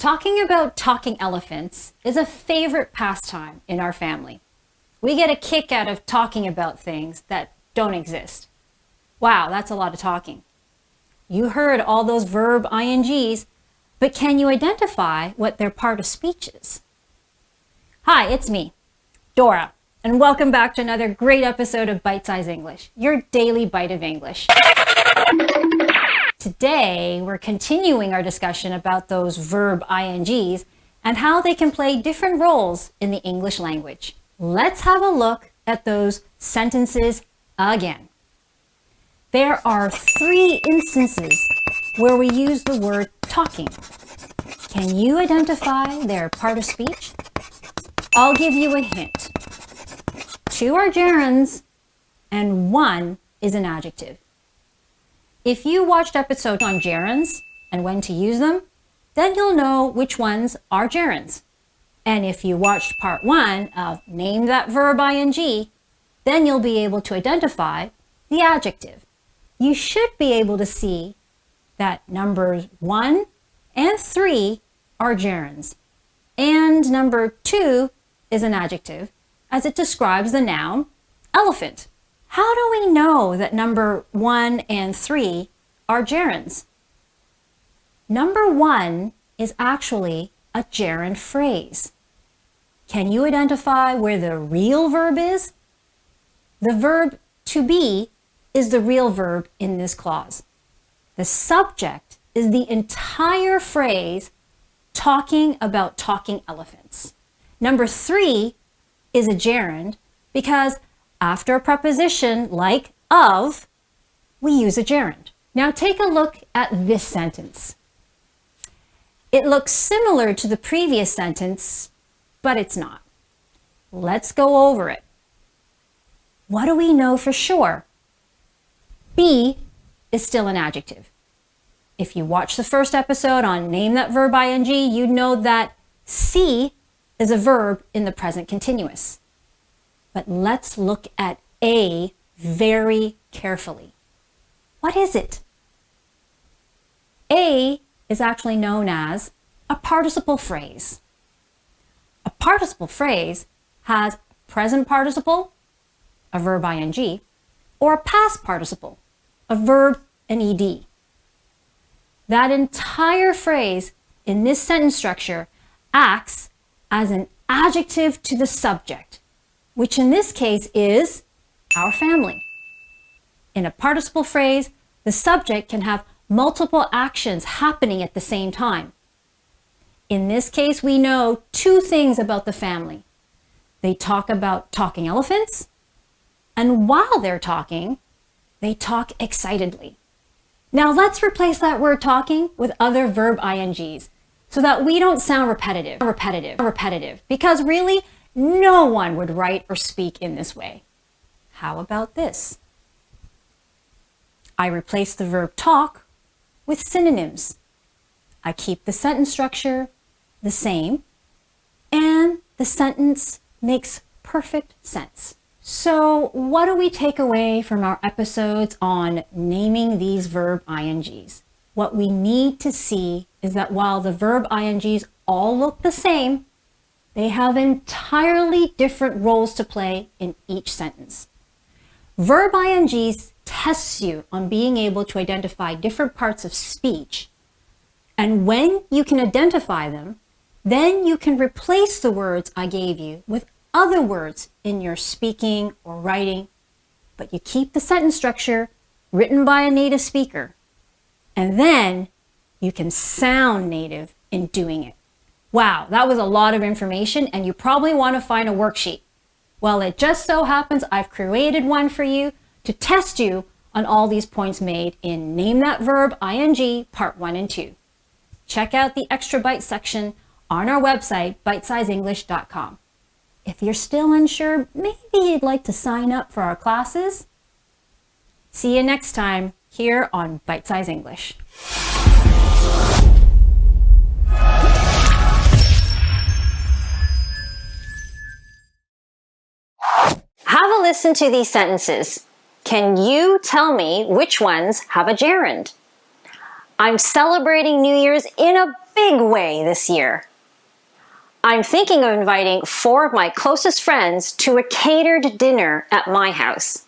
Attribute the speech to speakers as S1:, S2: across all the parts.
S1: Talking about talking elephants is a favorite pastime in our family. We get a kick out of talking about things that don't exist. Wow, that's a lot of talking. You heard all those verb INGs, but can you identify what their part of speech is? Hi, it's me, Dora, and welcome back to another great episode of Bite Size English, your daily bite of English. Today, we're continuing our discussion about those verb INGs and how they can play different roles in the English language. Let's have a look at those sentences again. There are 3 instances where we use the word talking. Can you identify their part of speech? I'll give you a hint. 2 are gerunds and 1 is an adjective. If you watched episodes on gerunds and when to use them, then you'll know which ones are gerunds. And if you watched part 1 of Name That Verb ING, then you'll be able to identify the adjective. You should be able to see that numbers 1 and 3 are gerunds, and number 2 is an adjective as it describes the noun elephant. How do we know that number 1 and 3 are gerunds? Number 1 is actually a gerund phrase. Can you identify where the real verb is? The verb to be is the real verb in this clause. The subject is the entire phrase talking about talking elephants. Number 3 is a gerund because after a preposition like of, we use a gerund. Now take a look at this sentence. It looks similar to the previous sentence, but it's not. Let's go over it. What do we know for sure? Be is still an adjective. If you watch the first episode on Name That Verb ING, you'd know that see is a verb in the present continuous. But let's look at A very carefully. What is it? A is actually known as a participle phrase. A participle phrase has a present participle, a verb ing, or a past participle, a verb, an ed. That entire phrase in this sentence structure acts as an adjective to the subject, which in this case is our family. In a participle phrase, the subject can have multiple actions happening at the same time. In this case, we know 2 things about the family. They talk about talking elephants, and while they're talking, they talk excitedly. Now let's replace that word talking with other verb INGs so that we don't sound repetitive, because really, no one would write or speak in this way. How about this? I replace the verb talk with synonyms. I keep the sentence structure the same, and the sentence makes perfect sense. So what do we take away from our episodes on naming these verb INGs? What we need to see is that while the verb INGs all look the same, they have entirely different roles to play in each sentence. Verb INGs tests you on being able to identify different parts of speech. And when you can identify them, then you can replace the words I gave you with other words in your speaking or writing, but you keep the sentence structure written by a native speaker. And then you can sound native in doing it. Wow, that was a lot of information, and you probably want to find a worksheet. Well, it just so happens I've created one for you to test you on all these points made in Name That Verb ING Part 1 and 2. Check out the extra bite section on our website, bitesizeenglish.com. If you're still unsure, maybe you'd like to sign up for our classes. See you next time here on Bite Size English. Have a listen to these sentences. Can you tell me which ones have a gerund? I'm celebrating New Year's in a big way this year. I'm thinking of inviting 4 of my closest friends to a catered dinner at my house.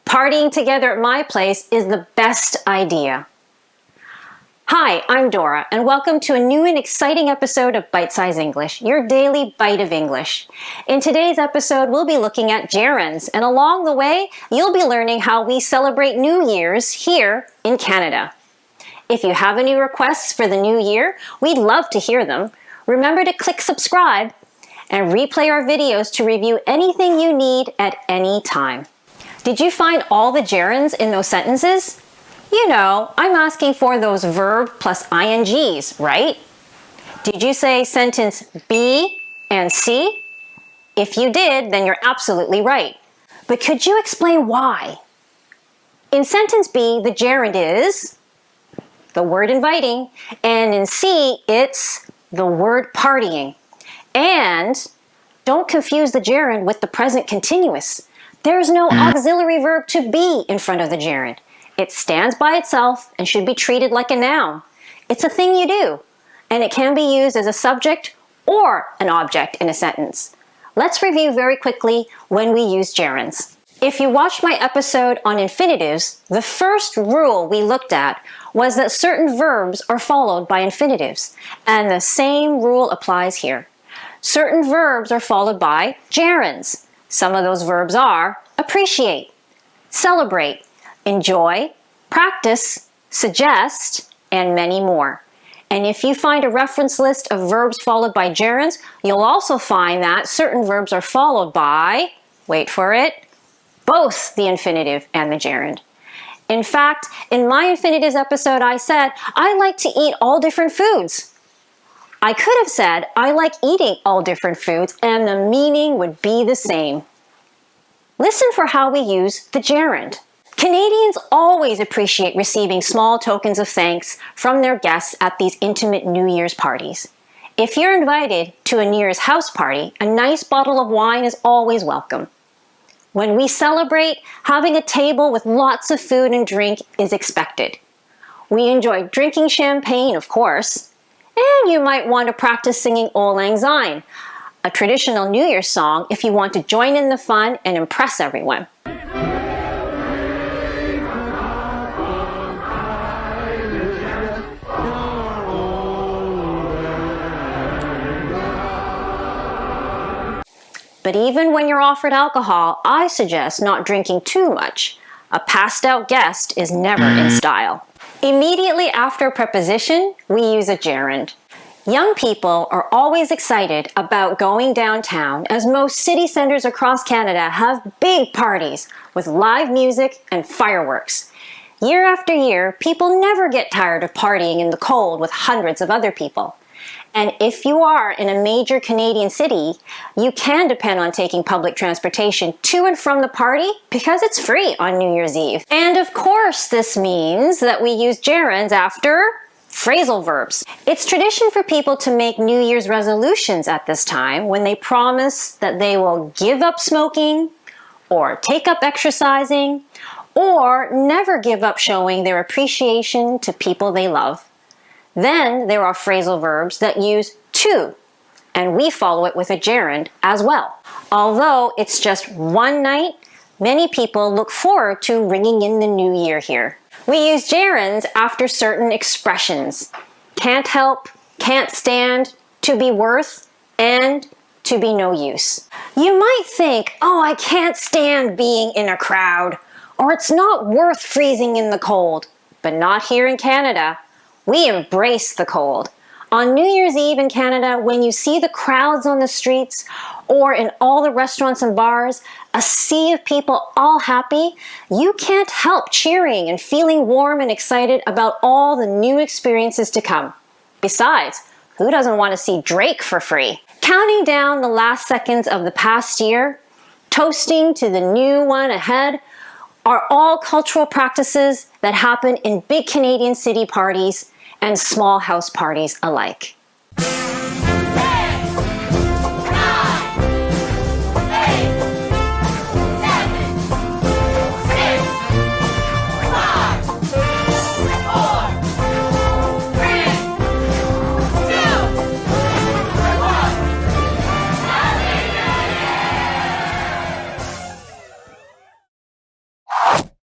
S1: Partying together at my place is the best idea. Hi, I'm Dora, and welcome to a new and exciting episode of Bite Size English, your daily bite of English. In today's episode, we'll be looking at gerunds, and along the way, you'll be learning how we celebrate New Year's here in Canada. If you have any requests for the new year, we'd love to hear them. Remember to click subscribe and replay our videos to review anything you need at any time. Did you find all the gerunds in those sentences? You know, I'm asking for those verb plus INGs, right? Did you say sentence B and C? If you did, then you're absolutely right. But could you explain why? In sentence B, the gerund is the word inviting, and in C, it's the word partying. And don't confuse the gerund with the present continuous. There's no auxiliary verb to be in front of the gerund. It stands by itself and should be treated like a noun. It's a thing you do, and it can be used as a subject or an object in a sentence. Let's review very quickly when we use gerunds. If you watched my episode on infinitives, the first rule we looked at was that certain verbs are followed by infinitives, and the same rule applies here. Certain verbs are followed by gerunds. Some of those verbs are appreciate, celebrate, enjoy, practice, suggest, and many more. And if you find a reference list of verbs followed by gerunds, you'll also find that certain verbs are followed by, wait for it, both the infinitive and the gerund. In fact, in my infinitives episode, I said, I like to eat all different foods. I could have said, I like eating all different foods, and the meaning would be the same. Listen for how we use the gerund. Canadians always appreciate receiving small tokens of thanks from their guests at these intimate New Year's parties. If you're invited to a New Year's house party, a nice bottle of wine is always welcome. When we celebrate, having a table with lots of food and drink is expected. We enjoy drinking champagne, of course, and you might want to practice singing Auld Lang Syne, a traditional New Year's song if you want to join in the fun and impress everyone. But even when you're offered alcohol, I suggest not drinking too much. A passed out guest is never in style. Immediately after a preposition, we use a gerund. Young people are always excited about going downtown, as most city centers across Canada have big parties with live music and fireworks. Year after year, people never get tired of partying in the cold with hundreds of other people. And if you are in a major Canadian city, you can depend on taking public transportation to and from the party because it's free on New Year's Eve. And of course, this means that we use gerunds after phrasal verbs. It's tradition for people to make New Year's resolutions at this time when they promise that they will give up smoking or take up exercising or never give up showing their appreciation to people they love. Then there are phrasal verbs that use to, and we follow it with a gerund as well. Although it's just one night, many people look forward to ringing in the new year here. We use gerunds after certain expressions. Can't help, can't stand, to be worth, and to be no use. You might think, oh, I can't stand being in a crowd, or it's not worth freezing in the cold. But not here in Canada. We embrace the cold. On New Year's Eve in Canada, when you see the crowds on the streets or in all the restaurants and bars, a sea of people all happy, you can't help cheering and feeling warm and excited about all the new experiences to come. Besides, who doesn't want to see Drake for free? Counting down the last seconds of the past year, toasting to the new one ahead, are all cultural practices that happen in big Canadian city parties and small house parties alike.